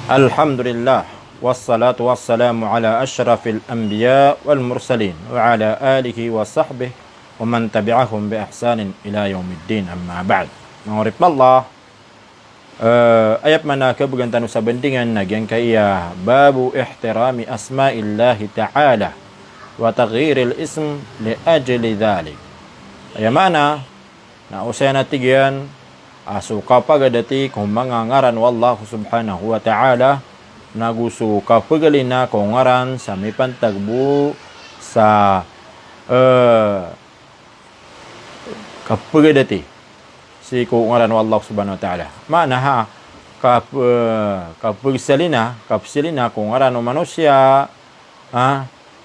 Alhamdulillah wassalatu wassalamu ala asyrafil anbiya wal mursalin wa ala alihi wa sahbihi wa man tabi'ahum bi ihsanin ila yaumiddin, amma ba'd. Mangurip Allah, ayat mana kebugantan sa bendingan nagyan kaya babu ihtirami asma'illahi ta'ala wa taghyiril ism li ajli dhalik. Ayat mana na usaya natigyan asuka pagadati kung mga ngaran wallahu subhanahu wa ta'ala naguso kapagalina kung ngaran sa may pantagbu sa kapagadati si kung ngaran wallahu subhanahu wa ta'ala. Mana ha kapagsalina kung ngaran o manusia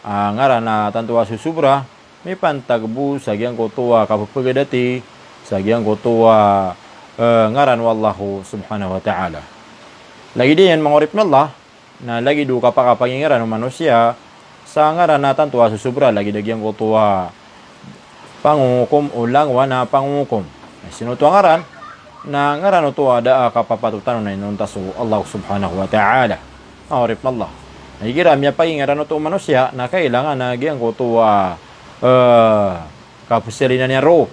ngaran na tantuwa susubra may pantagbu sa giyang kutuwa kapagadati sa giyang kutuwa ngaran wallahu subhanahu wa ta'ala. Lagi din mangurip na Allah na lagi do kapangingaran ng manusia sa ngaran na tantuwa susubra lagi dagyang kutuwa pangungukom ulang wana pangungukom. Sinuto ngaran na ngaran ito ada kapapatutan na inuntaso Allah subhanahu wa ta'ala. Mangurip na Allah. Nagigiram niya pangingaran ito manusia na kailangan na gyang kutuwa kapusilinan niya ro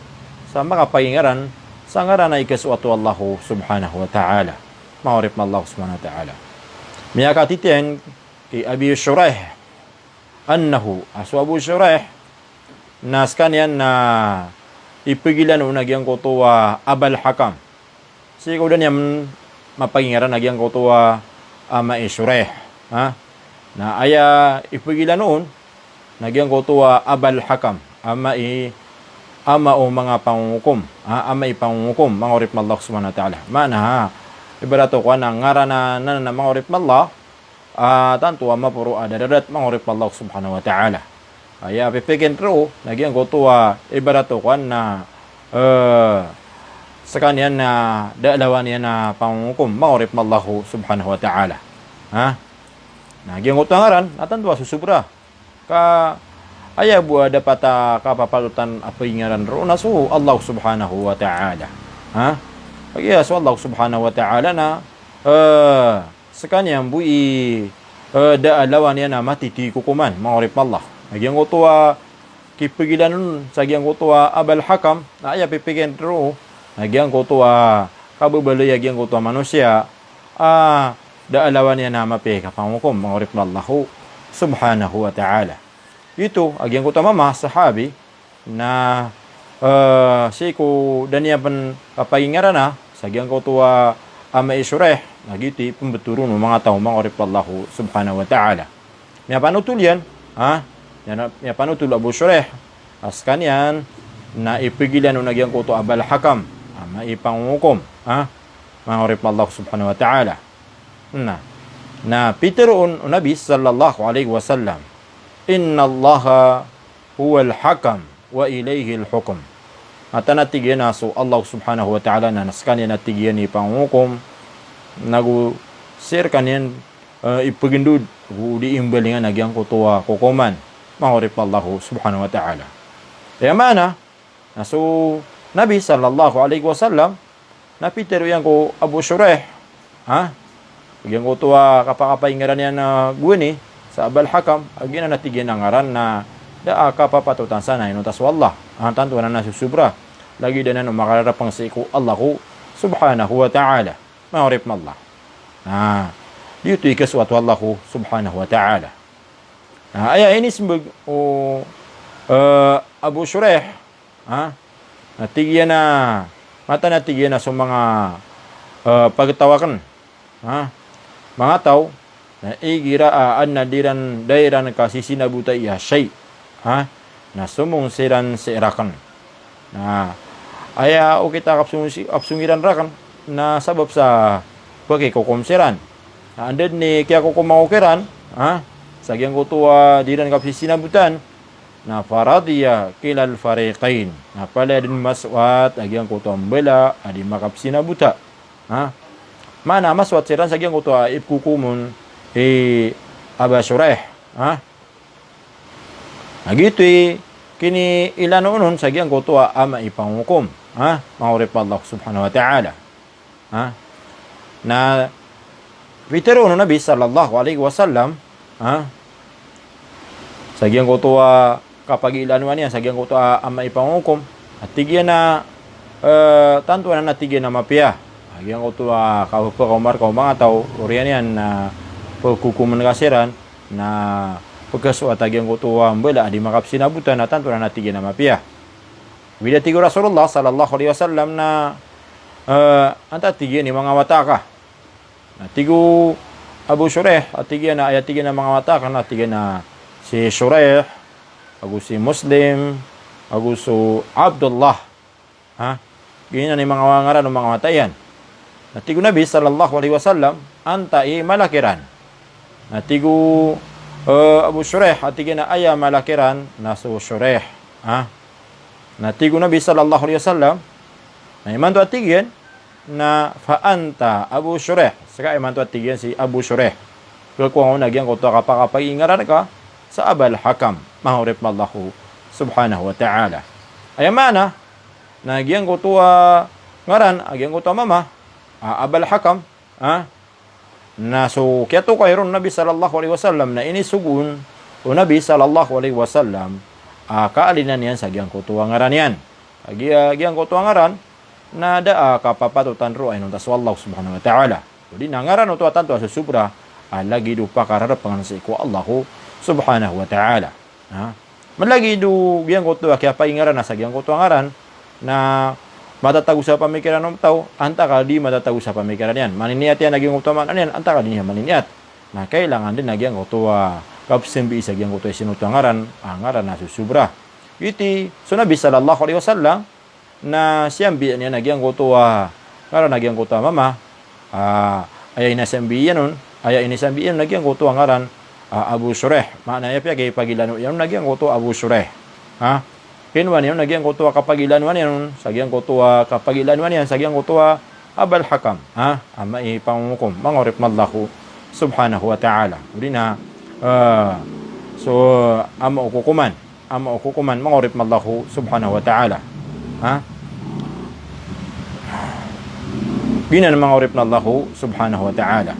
sa mga pangingaran sa ngaran na ikaswatu Allah subhanahu wa ta'ala. Ma'urif na Allah subhanahu wa ta'ala. Miyaka titiyan kay Abi Shuraih annahu aso Abu Shuraih naskan yan na ipigilan o nagyang kutuwa Abal Hakam. Sigaw dan yan mapangingaran nagyang kutuwa Ama Shuraih. Na aya ipigilan noon nagyang kutuwa Abal Hakam. Ama o mga pangungukom, ama ipangungukom, mangurip na Allah subhanahu wa ta'ala. Mana ibarato ko na ngaran na mangurip na Allah, tanto ama puro adadadat mangurip na Allah subhanahu wa ta'ala. Kaya pipikin ro, nagyang kutuwa, ibarato ko na sa kanyan na daalawan niya na pangungukom, mangurip na Allah subhanahu wa ta'ala. Nagyang kutuwa ngaran, natantuwa susubra. Aya buah dapat kapapalutan apingaran ro na so Allah subhanahu wa ta'ala. Kaya so Allah subhanahu wa ta'ala na sa kanyang bui daalawan niya na matiti kukuman mangurip Allah. Nagyang kutuwa kipigilan nun sa gyang kutuwa Abal Hakam na aya pipigyan ro nagyang kutuwa kabubalay gyang kutuwa manusia daalawan niya na mapi kapangukom mangurip Allah subhanahu wa ta'ala. Itu agyang ko mama sahabi na siku daniya pan papaingaran na sa agyang ko tuwa Ama Shuraih nagiti pembeturo ng mga tao mangurip Allah subhanahu wa ta'ala. Miya panutul yan miya panutul Abu Shuraih as kanyan na ipigilan ng agyang ko tuwa Abal Hakam ama ipangukom mangurip Allah subhanahu wa ta'ala. Na piteroon Nabi sallallahu alaihi wasallam Inna Allaha huwal hakam wa ilayhi al-hukum. At natigyan na so Allah subhanahu wa ta'ala na naskan yan natigyan ni pangukom nagu-sir kanyan ipagindud di imbalingan nagyang kutuwa kukuman mangurip Allah subhanahu wa ta'ala. Kaya mana na so Nabi sallallahu alaihi wasallam napitero yan ko Abu Shuraih nagyang kutuwa kapakapaingaran yan na guni sa Abal Hakam, agin na natigyan ng ngaran na kapapatutan sana inutas wallah. Tanto na nasusubra. Lagi din na makararapang sa iku Allah ko subhanahu wa ta'ala. Mangurip na Allah. Dito ikaswatu Allah ko subhanahu wa ta'ala. Aya ini simbag Abu Shuraih natigyan na natigyan na sa mga pagtawakan mga tao na igiraan na dairan kasi sinabuta iya shay na sumong siran si irakan na aya o kita kapsungiran rakan na sabab sa pagkikukumsiran na andad ni kaya kukumakukiran sa gyang kutuwa diran kapsi sinabutan na faradiya kilal fariqain na pala din maswat agyang kutuwa mbala adi makapsinabuta mana maswat siran sa gyang kutuwa ipkukumun Aba Shuraih gitu kini ilan noon sa gyang kutuwa ama ipangukom mangurip Allah subhanahu wa ta'ala na Vitero no Nabi sallallahu alaihi wasallam, sagyang kutuwa kapag ilanuan niya, sagyang kutuwa ama ipangukom, at tigyan na tanto na natigyan na mapia. Sagyang kutuwa kaumar mga tao, uriyan yan na pagkukuman kasiran, na pagkaswa tagyang kutuwa mbala, di makapsinabutan na tanto na natigyan na mapia. Bila tigo Rasulullah sallallahu alaihi wasallam na anta tigyan ni mga wataka. Tigo Abu Shuraih at tigyan na ayat tigyan na mga mata kana tigyan na si Shuraih, agu si Muslim, agu so Abdullah. Ganyan ni mga ngaran ng mga matayan. Tigo Nabi sallallahu alaihi wasallam anta malakiran. Tigo Abu Shuraih at tigyan na aya malakiran na so Shuraih. Tigo Nabi sallallahu alaihi wasallam na iman to at tigyan na faanta Abu Shuraih. Saka iman to at tigyan si Abu Shuraih. Kaya kung nagyang kuto kapag-ingaran ka sa Abal Hakam. Mahurip mallahu subhanahu wa ta'ala. Ay mana, nagyang kuto ngaran, nagyang kuto mama, Abal Hakam, na so kaya to kayron Nabi sallallahu alaihi wasallam na inisugun o Nabi sallallahu alaihi wasallam kaalinan yan sa gyang kuto ngaran yan. Gyang kuto ngaran, na daa kapapatutan ro ay nung taswallahu subhanahu wa ta'ala. Jadi nangaran ito atanto sa subra lagi do pakararap pangan sa iko Allahu subhanahu wa ta'ala. Malagi do giyang kuto kaya paingaran na sa giyang kuto ngaran na matatago sa pamikiran ng tao, anta ka di matatago sa pamikiran yan. Maniniat yan naging kuto man yan, anta ka di niya maniniat. Na kailangan din nagyang kuto kapsimbi sa giyang kuto sinuto ngaran, ngaran na susubra. Iti so Nabi sallallahu alaihi wasallam na siyang biyan niya nagyang kutuwa ngaran nagyang kutuwa mama ayay inasambiyan nun ayay inasambiyan nagyang kutuwa ngaran Abu Shuraih maana ya kay pagilano yan nagyang kutuwa Abu Shuraih kinwan yan nagyang kutuwa kapagilanuan yan sagyang kutuwa kapagilanuan yan sagyang kutuwa Abal Hakam ama ipangumukom mangorip mallahu subhanahu wa ta'ala uli na so ama ukukuman mangorip mallahu subhanahu wa ta'ala Bina ng mga urip na Allahu subhanahu wa ta'ala.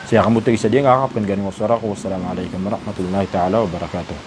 Siya kamutig sa diyan kakapkan ganing wasara ko. Wassalamualaikum warahmatullahi ta'ala wabarakatuh.